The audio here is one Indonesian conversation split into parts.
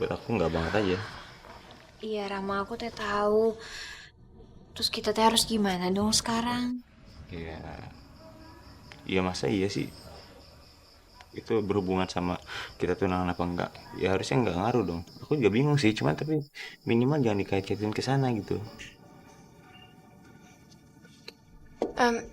buat aku nggak banget aja. Iya, Rama, aku teh tahu. Terus kita teh harus gimana dong sekarang? Iya, iya masa iya sih itu berhubungan sama kita tunangan apa enggak? Ya harusnya nggak ngaruh dong. Aku juga bingung sih, cuman tapi minimal jangan dikait-kaitin ke sana gitu.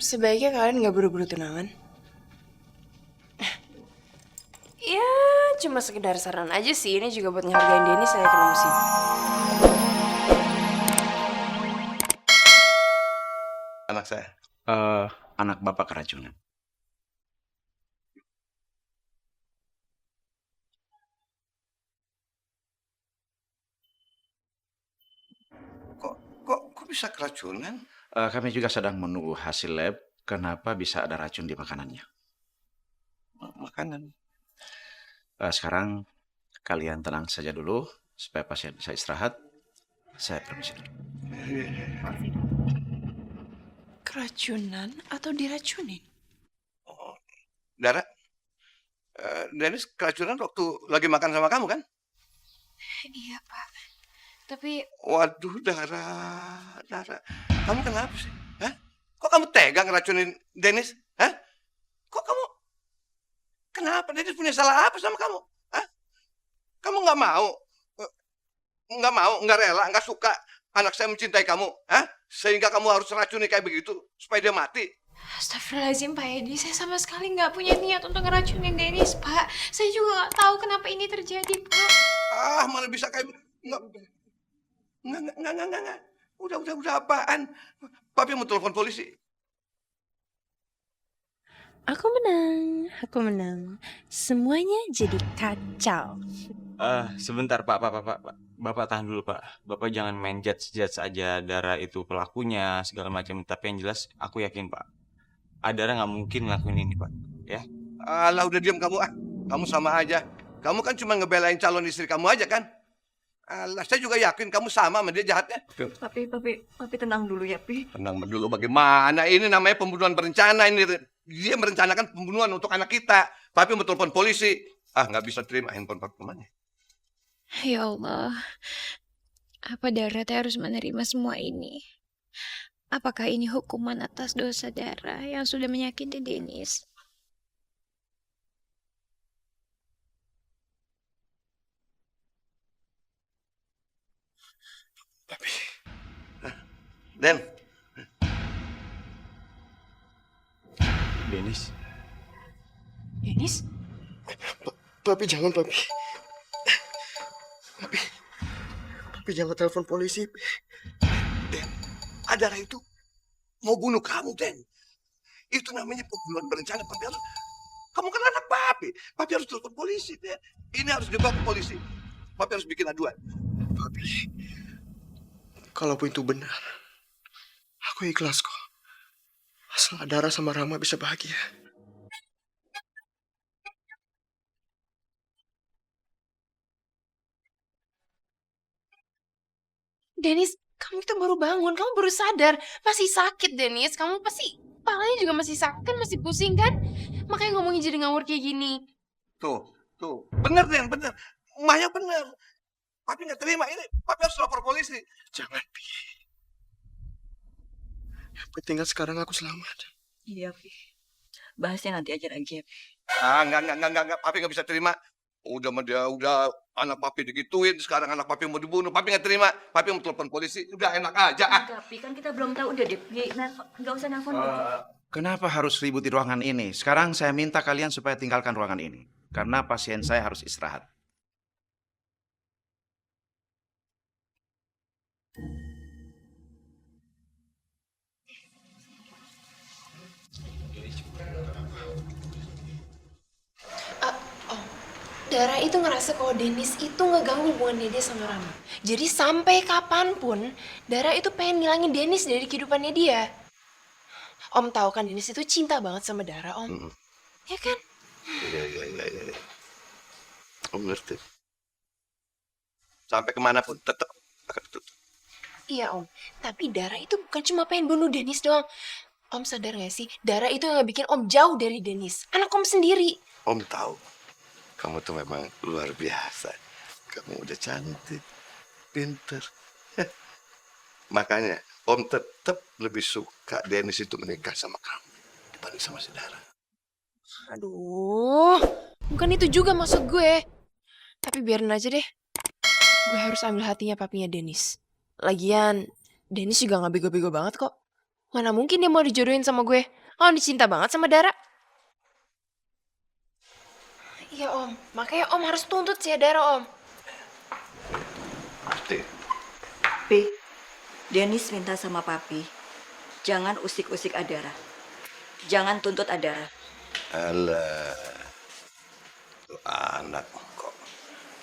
Sebaiknya kalian nggak buru-buru tunangan. Ya, cuma sekedar saran aja sih. Ini juga buat ngehargain Denny saya kena musibah. Anak saya. Anak bapak keracunan. Kok bisa keracunan? Kami juga sedang menunggu hasil lab. Kenapa bisa ada racun di makanannya? Makanan. Sekarang kalian tenang saja dulu supaya pasien bisa istirahat. Saya permisi dulu. Keracunan atau diracunin? Dara, Dennis keracunan waktu lagi makan sama kamu kan? Iya, Pak. Tapi Waduh, Dara. Kamu kenapa sih? Hah? Kok kamu tega ngeracunin Dennis? Hah? Kok kamu? Kenapa? Dennis punya salah apa sama kamu? Hah? Kamu nggak mau? Nggak rela, nggak suka anak saya mencintai kamu? Hah? Sehingga kamu harus racuni kayak begitu supaya dia mati? astagfirullahaladzim, Pak Edi. Saya sama sekali nggak punya niat untuk ngeracunin Dennis, Pak. Saya juga nggak tahu kenapa ini terjadi, Pak. Mana bisa kayak nggak. Udah apaan? Papi mau telepon polisi. Aku menang. Semuanya jadi kacau. Sebentar Pak. Bapak tahan dulu Pak. Bapak jangan main judge aja Dara itu pelakunya segala macam. Tapi yang jelas aku yakin Pak, Dara nggak mungkin ngelakuin ini Pak. Ya. Alah, udah diam kamu ah. Kamu sama aja. Kamu kan cuma ngebelain calon istri kamu aja kan? Alah, saya juga yakin kamu sama dia jahatnya. Papi tenang dulu ya, Pi. Tenang dulu bagaimana? Ini namanya pembunuhan berencana ini. Dia merencanakan pembunuhan untuk anak kita. Papi mau telepon polisi. Nggak bisa terima handphone papi kemana? Ya Allah, apa Dara teh harus menerima semua ini? Apakah ini hukuman atas dosa Dara yang sudah menyakiti Dennis? Papi. Den. Dennis. Dennis? Papi jangan, Papi. Papi jangan telepon polisi. Den, Adara itu mau bunuh kamu, Den. Itu namanya pembunuhan berencana. Kamu kan anak papi. Papi harus telepon polisi, Den. Ini harus dibawa ke polisi. Papi harus bikin aduan. Papi, kalaupun itu benar, aku ikhlas kok. Asal Dara sama Rama bisa bahagia. Dennis, kamu itu baru bangun, kamu baru sadar. Masih sakit, Dennis. Kamu pasti kepalanya juga masih sakit kan, masih pusing kan? Makanya ngomongnya jadi ngawur kayak gini. Tuh. Bener, Den, bener. Maya bener. Papi nggak terima ini. Papi harus lapor polisi. Jangan, Pi. Yang penting kan sekarang aku selamat. Iya, Pi. Bahasnya nanti aja lagi ya, Pi. Enggak. Papi nggak bisa terima. Udah anak papi digituin, sekarang anak papi mau dibunuh. Papi nggak terima. Papi mau telepon polisi. Udah enak aja. Enggak, Pi. Kan kita belum tahu. Udah deh, Pi. Nggak usah nelfon. Kenapa harus ribut di ruangan ini? Sekarang saya minta kalian supaya tinggalkan ruangan ini. Karena pasien saya harus istirahat. Dara itu ngerasa kalau Dennis itu ngeganggu hubungannya dia sama Rama. Jadi sampai kapanpun, Dara itu pengen ngilangin Dennis dari kehidupannya dia. Om tahu kan Dennis itu cinta banget sama Dara, Om. Ya kan? Iya. Om ngerti. Sampai kemanapun tetap akan tutup. Iya, Om. Tapi Dara itu bukan cuma pengen bunuh Dennis doang. Om sadar gak sih? Dara itu yang bikin Om jauh dari Dennis. Anak Om sendiri. Om tahu. Kamu tuh memang luar biasa. Kamu udah cantik, pinter. Makanya Om tetap lebih suka Dennis itu menikah sama kamu dibanding sama si Dara. Aduh, bukan itu juga maksud gue. Tapi biarin aja deh. Gue harus ambil hatinya papinya Dennis. Lagian, Dennis juga gak bego-bego banget kok. Mana mungkin dia mau dijodohin sama gue. Oh, dia cinta banget sama Dara. Iya Om, makanya Om harus tuntut si Dara Om. Pasti. Pi, Dennis minta sama papi, jangan usik-usik Adara. Jangan tuntut Adara. Alah, tuh anak kok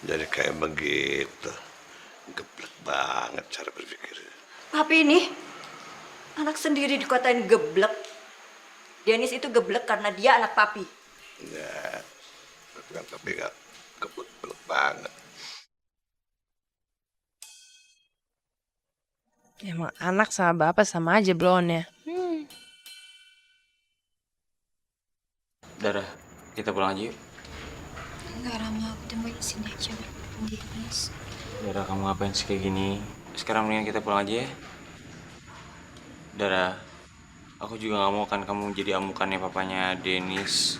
jadi kayak begitu. Geblek banget cara berpikirnya. Papi ini, anak sendiri dikatain geblek. Dennis itu geblek karena dia anak papi. Ya, tapi gak geblek banget. Emang anak sama bapak sama aja blonnya. Dara, kita pulang aja yuk. Enggak, Rama, aku tungguin di sini aja. Dennis. Dara, kamu ngapain sih kayak gini? Sekarang mendingan kita pulang aja ya. Dara, aku juga gak mau kan kamu jadi amukannya papanya Dennis.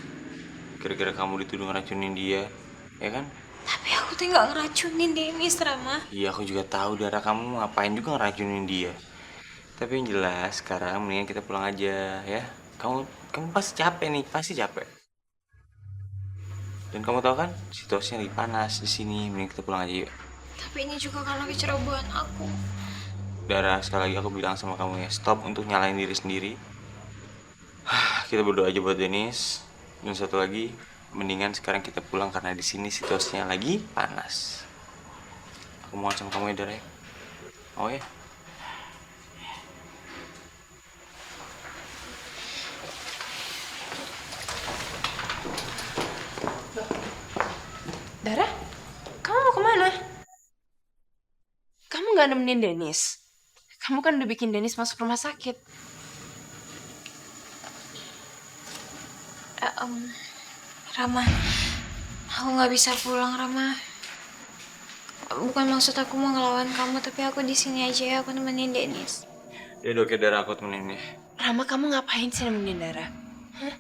Gara-gara kamu dituduh ngeracunin dia, ya kan? Tapi aku tuh nggak ngeracunin Dennis, Rama. Iya, aku juga tahu Dara, kamu ngapain juga ngeracunin dia. Tapi yang jelas sekarang mendingan kita pulang aja ya. Kamu pasti capek nih, pasti capek. Dan kamu tahu kan situasinya lagi panas di sini, mending kita pulang aja yuk. Tapi ini juga karena kecerobohan aku. Dara, sekali lagi aku bilang sama kamu ya, stop untuk nyalain diri sendiri. Kita berdoa aja buat Dennis. Dan satu lagi, mendingan sekarang kita pulang karena di sini situasinya lagi panas. Aku mohon sama kamu ya, Dara. Oh ya. Dara, kamu mau kemana? Kamu gak nemenin Dennis? Kamu kan udah bikin Dennis masuk rumah sakit. Rama, aku nggak bisa pulang, Rama. Bukan maksud aku mau ngelawan kamu, tapi aku di sini aja ya, aku nemenin Dennis. Ya udah, oke Dara, aku temenin ya. Rama, kamu ngapain sih nemenin Dara? Hah?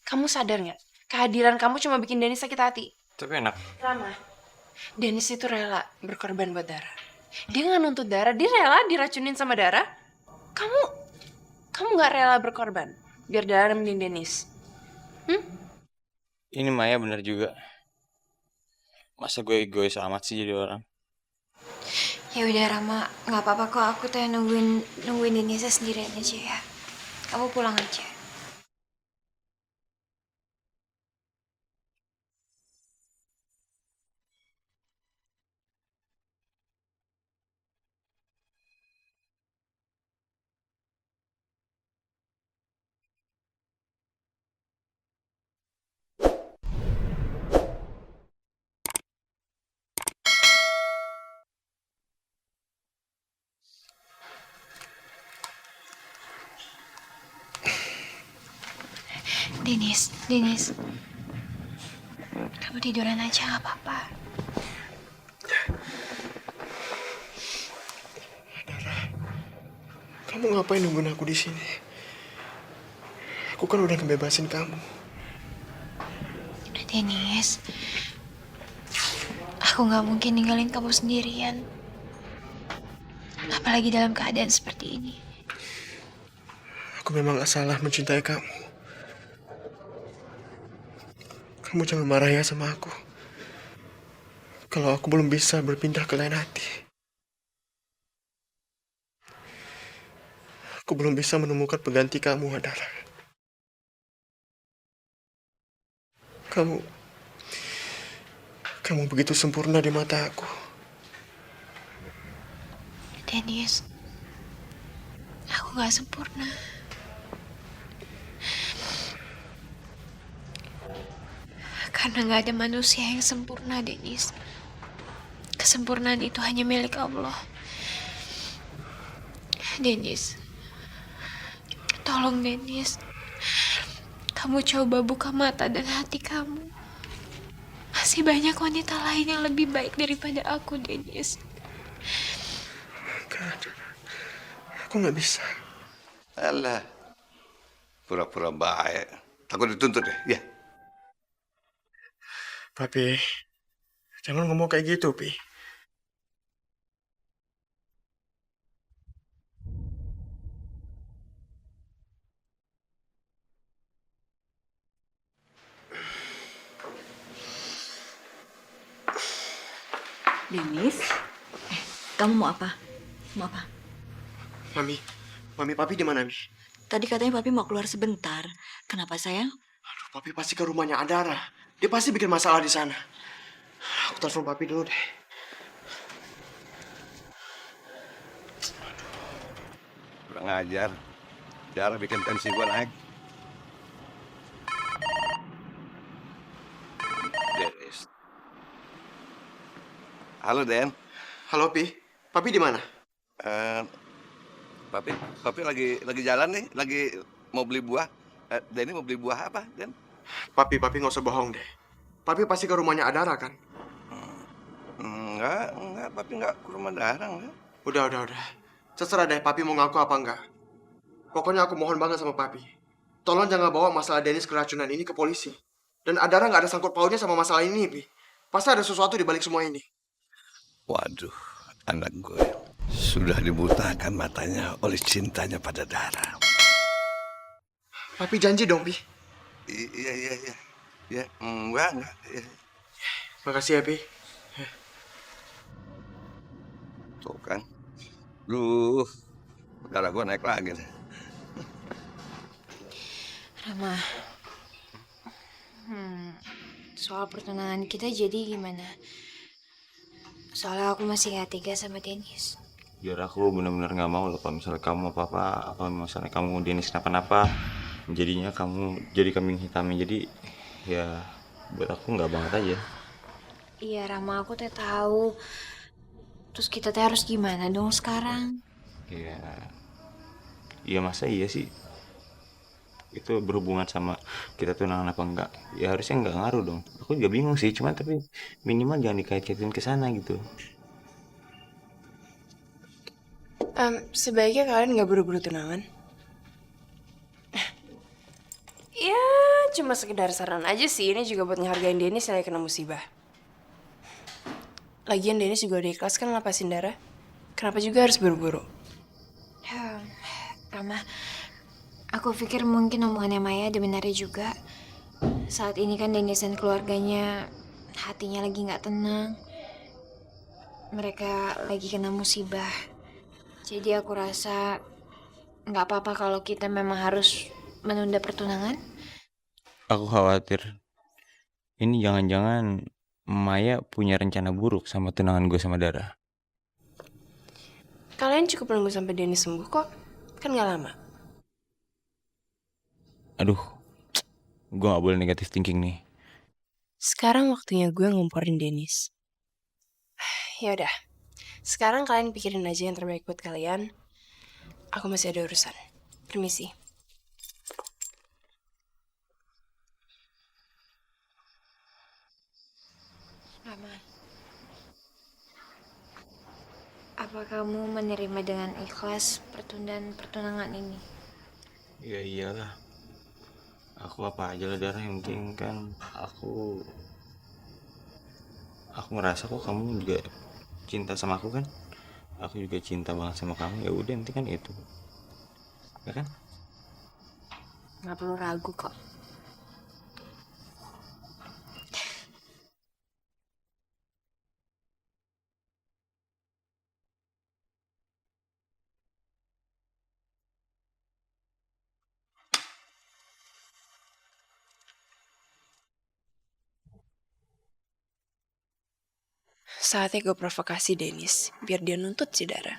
Kamu sadar gak? Kehadiran kamu cuma bikin Dennis sakit hati. Tapi enak. Rama, Dennis itu rela berkorban buat Dara. Dia nggak nuntut Dara, dia rela diracunin sama Dara. Kamu nggak rela berkorban biar Dara nemenin Dennis. Ini Maya bener juga. Masa gue egois amat sih jadi orang? Ya udah Rama, nggak apa-apa kok, aku tuh yang nungguin Dennis sendirian aja ya. Kamu pulang aja. Dennis, kamu tiduran aja nggak apa-apa. Kamu ngapain nungguin aku di sini? Aku kan udah ngebebasin kamu. Dennis, aku nggak mungkin ninggalin kamu sendirian. Apalagi dalam keadaan seperti ini. Aku memang gak salah mencintai kamu. Kamu jangan marah ya sama aku. Kalau aku belum bisa berpindah ke lain hati. Aku belum bisa menemukan pengganti kamu, Adara. Kamu begitu sempurna di mata aku. Dennis, aku nggak sempurna. Karena nggak ada manusia yang sempurna, Dennis. Kesempurnaan itu hanya milik Allah. Dennis, tolong Dennis. Kamu coba buka mata dan hati kamu. Masih Masih banyak wanita lain yang lebih baik daripada aku, Dennis. Gak ada. Aku nggak bisa. Alah, pura-pura baik. Takut dituntut deh, ya. Papi, jangan ngomong kayak gitu, Pi. Dennis, kamu mau apa? Mau apa? Mami Papi di mana, Mi? Tadi katanya papi mau keluar sebentar. Kenapa sayang? Aduh, Papi pasti ke rumahnya Adara. Dia pasti bikin masalah di sana. Aku telepon Papi dulu deh. Kurang ajar. Cara bikin tensi gua naik. Dennis. Halo, Den. Halo, Pi. Papi di mana? Eh, Papi lagi jalan nih, lagi mau beli buah. Denny mau beli buah apa, Den? Papi nggak usah bohong deh. Papi pasti ke rumahnya Adara kan? Enggak, Papi enggak ke rumah Darang, enggak. Udah. Terserah deh Papi mau ngaku apa enggak. Pokoknya aku mohon banget sama Papi. Tolong jangan bawa masalah Dennis keracunan ini ke polisi. Dan Adara nggak ada sangkut pautnya sama masalah ini, Pi. Pasti ada sesuatu di balik semua ini. Waduh, anak gue sudah dibutakan matanya oleh cintanya pada Dara. Papi janji dong, Pi. Iya. Ya, enggak. Ya. Makasih ya, Pi. Tuh kan. Duh, darah gue naik lagi nih. Rama, soal pertunangan kita jadi gimana? Soalnya aku masih gak tega sama Dennis. Biar aku benar-benar nggak mau loh kalau misalnya kamu apa misalnya kamu Dennis kenapa-napa, jadinya kamu jadi kambing hitamnya. Jadi ya buat aku nggak banget aja. Iya Rama, aku teh tahu. Terus kita teh harus gimana dong sekarang? Iya masa iya sih itu berhubungan sama kita tunangan apa enggak, ya harusnya nggak ngaruh dong. Aku juga bingung sih, cuman tapi minimal jangan dikait-kaitin ke sana gitu. Sebaiknya kalian nggak buru-buru tunangan. Ya, cuma sekedar saran aja sih. Ini juga buat ngehargain Dennis yang lagi kena musibah. Lagian Dennis juga udah ikhlas kan ngelepasin Dara. Kenapa juga harus buru-buru? Rama, aku pikir mungkin omongannya Maya ada benarnya juga. Saat ini kan Dennis dan keluarganya hatinya lagi nggak tenang. Mereka lagi kena musibah. Jadi aku rasa nggak apa-apa kalau kita memang harus menunda pertunangan. Aku khawatir ini jangan-jangan Maya punya rencana buruk sama tunangan gue sama Dara. Kalian cukup nunggu sampai Dennis sembuh kok. Kan nggak lama. Aduh, gue gak boleh negatif thinking nih. Sekarang waktunya gue ngomporin Dennis. Ya udah. Sekarang kalian pikirin aja yang terbaik buat kalian. Aku masih ada urusan. Permisi. Rama, apa kamu menerima dengan ikhlas pertundaan pertunangan ini? Ya iyalah. Aku apa aja lah Dara, yang penting kan aku ngerasa kok kamu juga cinta sama aku kan. Aku juga cinta banget sama kamu. Ya udah, yang penting kan itu. Ya kan? Nggak perlu ragu kok. Saatnya gue provokasi Dennis biar dia nuntut si Dara.